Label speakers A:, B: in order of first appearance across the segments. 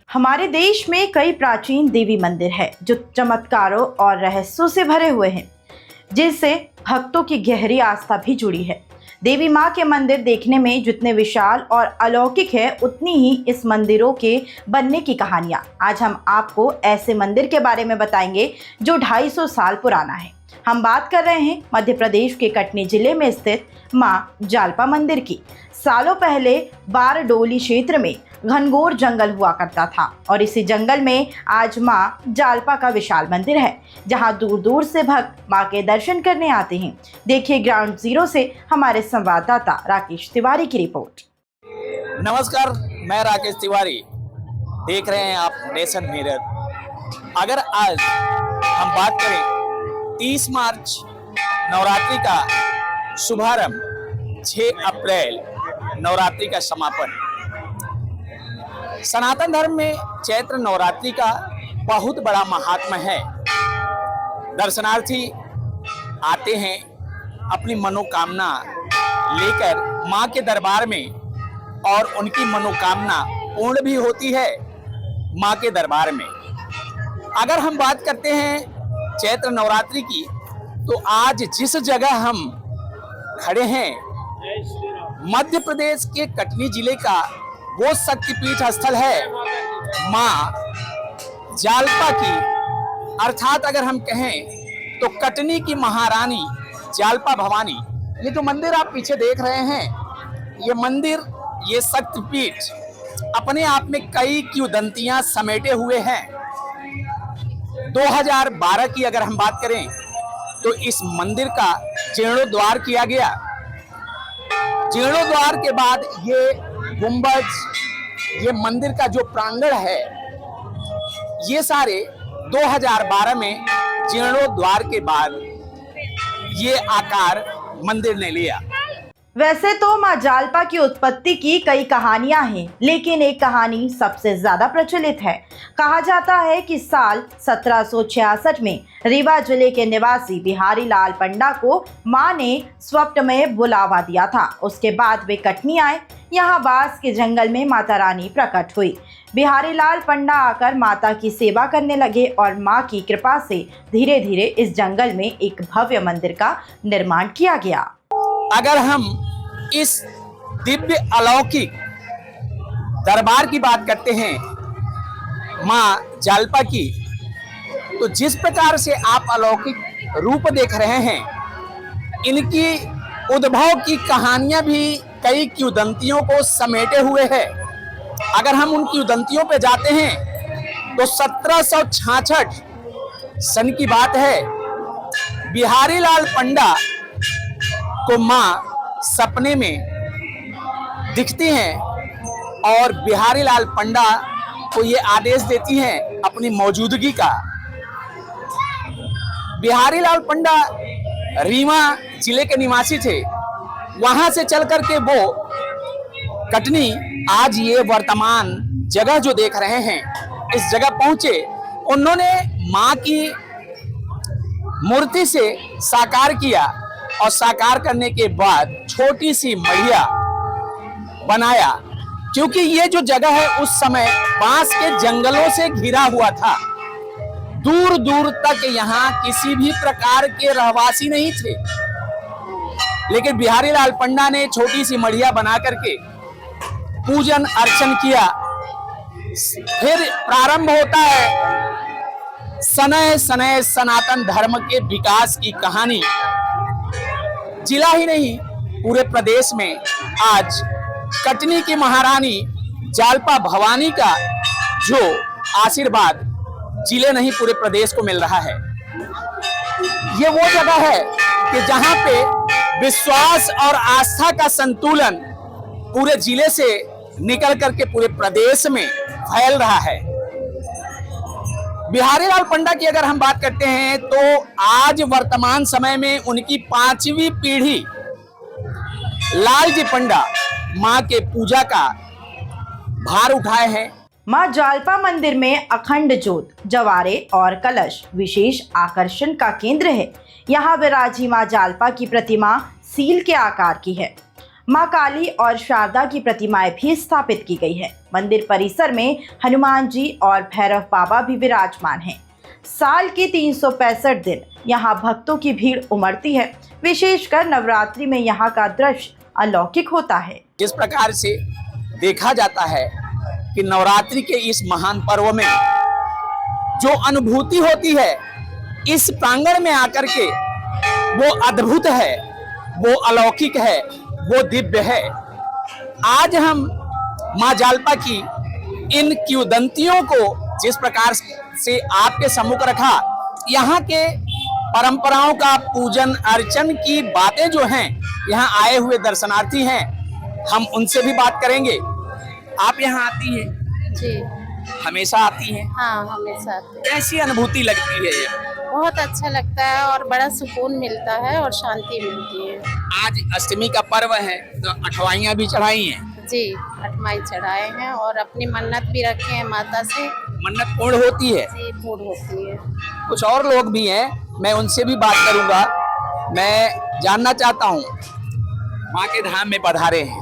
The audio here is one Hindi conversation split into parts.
A: हमारे देश में कई प्राचीन देवी मंदिर हैं जो चमत्कारों और रहस्यों से भरे हुए हैं, जिससे भक्तों की गहरी आस्था भी जुड़ी है। देवी माँ के मंदिर देखने में जितने विशाल और अलौकिक है, उतनी ही इस मंदिरों के बनने की कहानियाँ। आज हम आपको ऐसे मंदिर के बारे में बताएंगे जो 250 साल पुराना है। हम बात कर रहे हैं मध्य प्रदेश के कटनी जिले में स्थित माँ जालपा मंदिर की। सालों पहले बारडोली क्षेत्र में घनघोर जंगल हुआ करता था और इसी जंगल में आज माँ जालपा का विशाल मंदिर है, जहाँ दूर दूर से भक्त माँ के दर्शन करने आते हैं। देखिए ग्राउंड जीरो से हमारे संवाददाता राकेश तिवारी की रिपोर्ट।
B: नमस्कार, मैं राकेश तिवारी। देख रहे हैं आप नेशन मिरर। अगर आज हम बात करें 30 मार्च नवरात्रि का शुभारंभ, 6 अप्रैल नवरात्रि का समापन। सनातन धर्म में चैत्र नवरात्रि का बहुत बड़ा महात्म्य है। दर्शनार्थी आते हैं अपनी मनोकामना लेकर मां के दरबार में, और उनकी मनोकामना पूर्ण भी होती है मां के दरबार में। अगर हम बात करते हैं चैत्र नवरात्रि की, तो आज जिस जगह हम खड़े हैं, मध्य प्रदेश के कटनी जिले का वो शक्तिपीठ स्थल है मां जालपा की। अर्थात अगर हम कहें तो कटनी की महारानी जालपा भवानी। ये जो मंदिर आप पीछे देख रहे हैं, ये मंदिर, ये शक्तिपीठ अपने आप में कई किंवदंतियां समेटे हुए हैं। 2012 की अगर हम बात करें तो इस मंदिर का जीर्णोद्धार किया गया। जीर्णोद्धार के बाद ये गुंबज, ये मंदिर का जो प्रांगण है, ये सारे 2012 में जीर्णोद्धार के बाद ये आकार मंदिर ने लिया।
A: वैसे तो माँ जालपा की उत्पत्ति की कई कहानियां हैं, लेकिन एक कहानी सबसे ज्यादा प्रचलित है। कहा जाता है कि साल 1766 में रीवा जिले के निवासी बिहारी लाल पंडा को मां ने स्वप्न में बुलावा दिया था। उसके बाद वे कटनी आए। यहाँ बांस के जंगल में माता रानी प्रकट हुई। बिहारी लाल पंडा आकर माता की सेवा करने लगे और मां की कृपा से धीरे धीरे इस जंगल में एक भव्य मंदिर का निर्माण किया गया।
B: अगर हम इस दिव्य अलौकिक दरबार की बात करते हैं मां जालपा की, तो जिस प्रकार से आप अलौकिक रूप देख रहे हैं, इनकी उद्भव की कहानियां भी कई किंवदंतियों को समेटे हुए है। अगर हम उन किंवदंतियों पे जाते हैं तो 1766 सन की बात है। बिहारी लाल पंडा को मां सपने में दिखती हैं और बिहारी लाल पंडा को ये आदेश देती हैं अपनी मौजूदगी का। बिहारी लाल पंडा रीवा जिले के निवासी थे। वहां से चल करके वो कटनी, आज ये वर्तमान जगह जो देख रहे हैं, इस जगह पहुंचे। उन्होंने मां की मूर्ति से साकार किया और साकार करने के बाद छोटी सी मढ़िया बनाया, क्योंकि ये जो जगह है उस समय बांस के जंगलों से घिरा हुआ था। दूर दूर तक यहाँ किसी भी प्रकार के रहवासी नहीं थे। लेकिन बिहारी लाल पंडा ने छोटी सी मढ़िया बना करके पूजन अर्चन किया। फिर प्रारंभ होता है सनय सनय सनातन धर्म के विकास की कहानी। जिला ही नहीं, पूरे प्रदेश में आज कटनी की महारानी जालपा भवानी का जो आशीर्वाद जिले नहीं पूरे प्रदेश को मिल रहा है। ये वो जगह है कि जहां पे विश्वास और आस्था का संतुलन पूरे जिले से निकल करके पूरे प्रदेश में फैल रहा है। बिहारी लाल पंडा की अगर हम बात करते हैं तो आज वर्तमान समय में उनकी 5वीं पीढ़ी लालजी पंडा मां के पूजा का भार उठाए हैं।
A: माँ जालपा मंदिर में अखंड ज्योत, जवारे और कलश विशेष आकर्षण का केंद्र है। यहाँ विराजी माँ जालपा की प्रतिमा सील के आकार की है। मां काली और शारदा की प्रतिमाएं भी स्थापित की गई है। मंदिर परिसर में हनुमान जी और भैरव बाबा भी विराजमान हैं। साल के 365 दिन यहाँ भक्तों की भीड़ उमड़ती है। विशेषकर नवरात्रि में यहाँ का दृश्य अलौकिक होता है।
B: जिस प्रकार से देखा जाता है कि नवरात्रि के इस महान पर्व में जो अनुभूति होती है इस प्रांगण में आकर के, वो अद्भुत है, वो अलौकिक है, वो दिव्य है। आज हम मां जालपा की इन किंवदंतियों को जिस प्रकार से आपके सम्मुख रखा, यहाँ के परंपराओं का पूजन अर्चन की बातें जो हैं, यहाँ आए हुए दर्शनार्थी हैं, हम उनसे भी बात करेंगे। आप यहाँ आती हैं?
C: जी
B: हमेशा आती हैं?
C: हाँ, हमेशा आते हैं।
B: कैसी अनुभूति लगती है ये?
C: बहुत अच्छा लगता है और बड़ा सुकून मिलता है और शांति मिलती है।
B: आज अष्टमी का पर्व है तो अठवाइयाँ भी चढ़ाई हैं?
C: जी, अठमाई चढ़ाए हैं और अपनी मन्नत भी रखे हैं माता से।
B: मन्नत पूर्ण होती है?
C: जी, पूर्ण होती है।
B: कुछ और लोग भी हैं, मैं उनसे भी बात करूंगा। मैं जानना चाहता हूँ, माँ के धाम में पधारे हैं,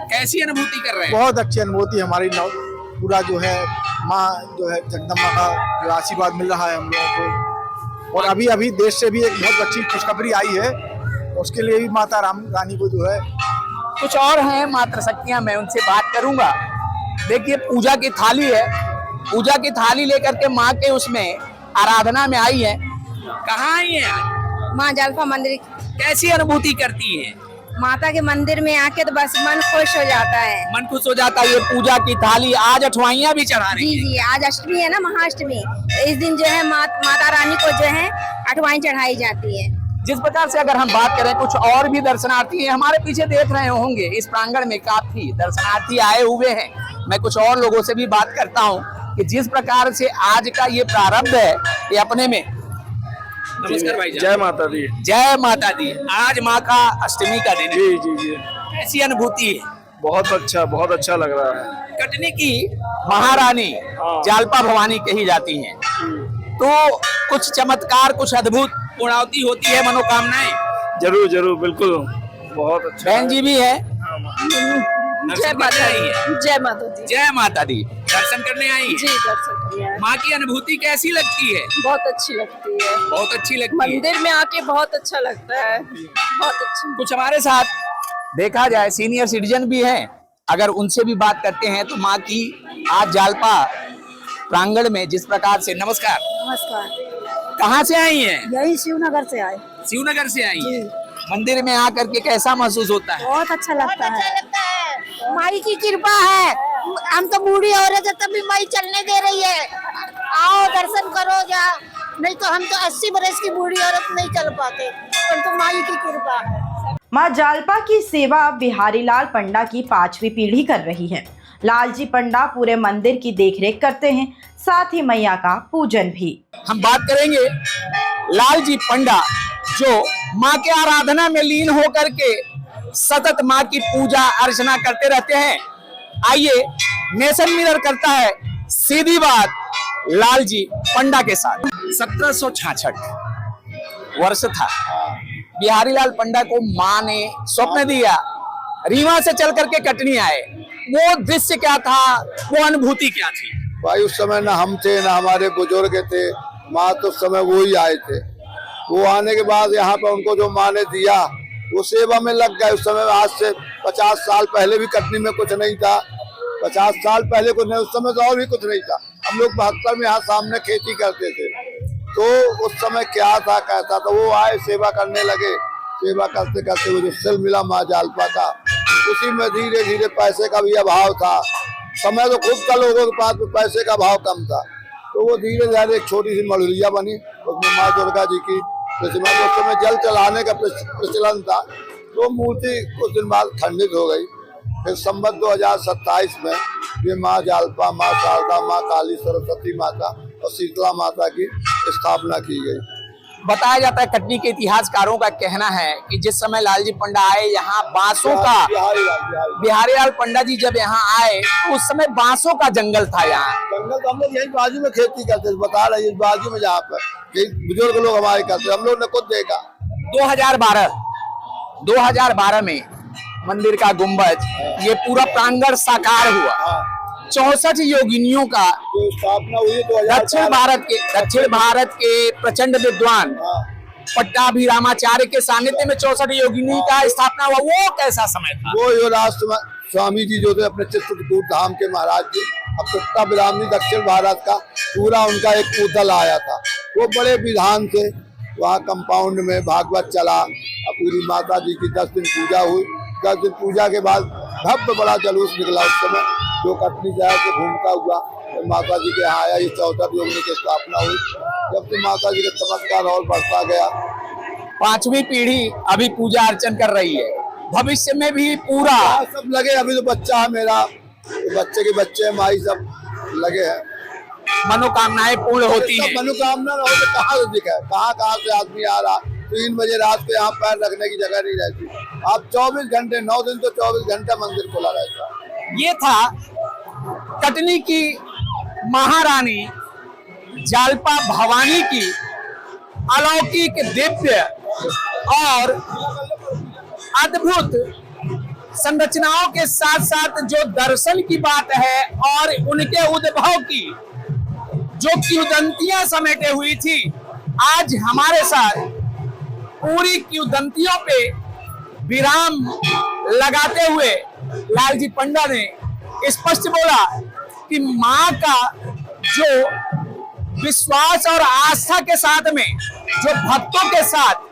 B: कैसी अनुभूति कर रहे हैं?
D: बहुत अच्छी अनुभूति हमारी पूरा जो है माँ जो है जगदम्बा का जो आशीर्वाद मिल रहा है हम लोगों को। और अभी अभी देश से भी एक बहुत अच्छी खुशखबरी आई है, उसके लिए भी माता रानी को जो है।
B: कुछ और हैं मातृशक्तियाँ, मैं उनसे बात करूंगा। देखिए पूजा की थाली है, पूजा की थाली लेकर के माँ के उसमें आराधना में आई है। कहाँ आई है आज?
E: माँ जालपा मंदिर।
B: कैसी अनुभूति करती है?
E: माता के मंदिर में आके तो बस मन खुश हो जाता है।
B: मन खुश हो जाता है। ये पूजा की थाली आज अठवाइयाँ भी चढ़ा रही
E: जी
B: है।
E: जी, आज अष्टमी है ना, महाअष्टमी। इस दिन जो है माता रानी को जो है अठवाई चढ़ाई जाती है।
B: जिस प्रकार से अगर हम बात करें, कुछ और भी दर्शनार्थी हैं, हमारे पीछे देख रहे होंगे इस प्रांगण में काफी दर्शनार्थी आए हुए हैं। मैं कुछ और लोगों से भी बात करता हूं कि जिस प्रकार से आज का ये प्रारंभ है ये अपने में। नमस्कार भाई।
D: जय माता दी।
B: जय माता दी। आज माँ का अष्टमी का दिन है।
D: जी जी जी,
B: कैसी अनुभूति है?
D: बहुत अच्छा लग रहा है।
B: कटनी की महारानी जालपा भवानी कही जाती हैं, तो कुछ चमत्कार, कुछ अद्भुत पूर्णावती होती है, मनोकामनाएं।
D: जरूर जरूर, बिल्कुल, बहुत अच्छा।
B: बहन जी भी है।
E: जय माता दी। जय माता दी।
B: जय माता दी। दर्शन करने आई है?
E: जी, दर्शन करने आए।
B: माँ की अनुभूति कैसी लगती है?
E: बहुत अच्छी लगती है।
B: बहुत अच्छी लगती है।
E: मंदिर में आके बहुत अच्छा लगता है, बहुत अच्छा।
B: कुछ हमारे साथ देखा जाए सीनियर सिटीजन भी हैं, अगर उनसे भी बात करते हैं तो माँ की आज जालपा प्रांगण में जिस प्रकार से। नमस्कार।
E: नमस्कार।
B: कहाँ से आई हैं?
E: यही शिवनगर से आए।
B: शिवनगर से आई हैं। मंदिर में आकर के कैसा महसूस होता है?
E: बहुत अच्छा लगता है। माई की कृपा है। हम तो बूढ़ी औरत है तभी माई चलने दे रही है। आओ दर्शन करो, जा नहीं तो हम तो 80 बरस की बूढ़ी औरत नहीं चल पाते, परंतु माई की कृपा है।
A: मां जालपा की सेवा बिहारी लाल पंडा की 5वीं पीढ़ी कर रही है। लालजी पंडा पूरे मंदिर की देखरेख करते हैं, साथ ही मैया का पूजन भी।
B: हम बात करेंगे लालजी पंडा जो माँ के आराधना में लीन होकर के सतत माँ की पूजा अर्चना करते रहते हैं। आइए नेशन मिरर करता है सीधी बात लालजी पंडा के साथ। 1766 वर्ष था, बिहारी लाल पंडा को माँ ने स्वप्न दिया, रीवा से चल करके कटनी आए। वो दृश्य क्या था, वो अनुभूति क्या थी?
F: भाई उस समय ना हम थे ना हमारे बुजुर्ग थे, माँ तो उस समय वो ही आए थे। वो आने के बाद यहाँ पे उनको जो माँ ने दिया वो सेवा में लग गए। उस समय आज से 50 साल पहले भी कटनी में कुछ नहीं था, 50 साल पहले कुछ नहीं, उस समय तो और भी कुछ नहीं था। हम लोग 72 में यहाँ सामने खेती करते थे, तो उस समय क्या था कैसा था, वो आए सेवा करने लगे। सेवा करते करते वो जो सिल मिला माँ जालपा का, उसी में धीरे धीरे पैसे का भी अभाव था। समय तो खूब था लोगों के पास, पैसे का भाव कम था, तो वो धीरे धीरे एक छोटी सी मड़ुलिया बनी, उसमें माँ दुर्गा जी की प्रतिमा, उस समय जल चलाने का प्रचलन था। तो मूर्ति कुछ दिन बाद खंडित हो गई। फिर संवत 2027 में ये माँ जालपा, माँ शारदा, माँ काली, सरस्वती माता और शीतला माता की स्थापना की गई।
B: बताया जाता है, कटनी के इतिहासकारों का कहना है कि जिस समय लालजी पंडा आए यहाँ बांसों का, बिहारी लाल पंडा जी जब यहाँ आए उस समय बांसों का जंगल था। यहाँ
F: जंगल तो हम लोग यही बाजू में खेती करते थे, बता रहे हैं बाजू में जहाँ पर बुजुर्ग लोग हमारे करते, हम लोग ने खुद देखा।
B: 2012 में मंदिर का गुंबज, ये पूरा प्रांगण साकार हुआ। 64 योगिनियों का
F: जो स्थापना हुई है
B: दक्षिण भारत के प्रचंड विद्वान पट्टाभिरामाचार्य के सानिध्य में 64 योगिनी का स्थापना हुआ। वो कैसा समय था?
F: वो युवराज स्वामी जी जो थे अपने चित्रकूट धाम के महाराज जी, अब पट्टाभिराम दक्षिण भारत का पूरा उनका एक दल आया था। वो बड़े विधान से वहाँ कंपाउंड में भागवत चला, पूरी माता जी की 10 दिन पूजा हुई। 10 दिन पूजा के बाद भव्य बड़ा जुलूस निकला। उस समय जो कटनी शहर से घूमता हुआ तो माता जी के यहाँ आया। ये 64 योगिनी की स्थापना हुई। जब से माता जी का चमत्कार और बढ़ता गया।
B: 5वीं पीढ़ी अभी पूजा अर्चन कर रही है, भविष्य में भी पूरा
F: सब लगे। अभी तो बच्चा है मेरा, तो बच्चे के बच्चे माई सब लगे हैं।
B: मनोकामनाएं पूर्ण होती हैं।
F: मनोकामना हो तो कहाँ से दिखा, कहाँ से आदमी आ रहा। 3 बजे रात को यहाँ पैर रखने की जगह नहीं रहती। आप 24 घंटे 9 दिन तो 24 घंटा मंदिर खुला रहता है।
B: ये था कटनी की महारानी जालपा भवानी की अलौकिक, दिव्य और अद्भुत संरचनाओं के साथ साथ जो दर्शन की बात है और उनके उद्भव की जो किंवदंतियां समेटे हुई थी, आज हमारे साथ पूरी किंवदंतियों पे विराम लगाते हुए लालजी पंडा ने स्पष्ट बोला कि मां का जो विश्वास और आस्था के साथ में जो भक्तों के साथ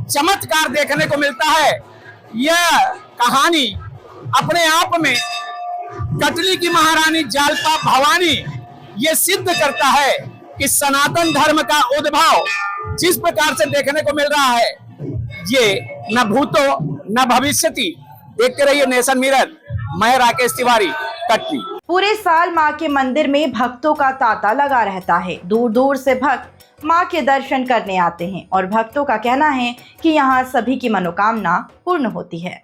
B: चमत्कार देखने को मिलता है, यह कहानी अपने आप में कटनी की महारानी जालपा भवानी ये सिद्ध करता है कि सनातन धर्म का उद्भव जिस प्रकार से देखने को मिल रहा है, ये न भूतो न भविष्यति। देखते रहिए नेशन मिरर। मैं राकेश तिवारी, कटनी।
A: पूरे साल मां के मंदिर में भक्तों का तांता लगा रहता है। दूर दूर से भक्त मां के दर्शन करने आते हैं और भक्तों का कहना है कि यहाँ सभी की मनोकामना पूर्ण होती है।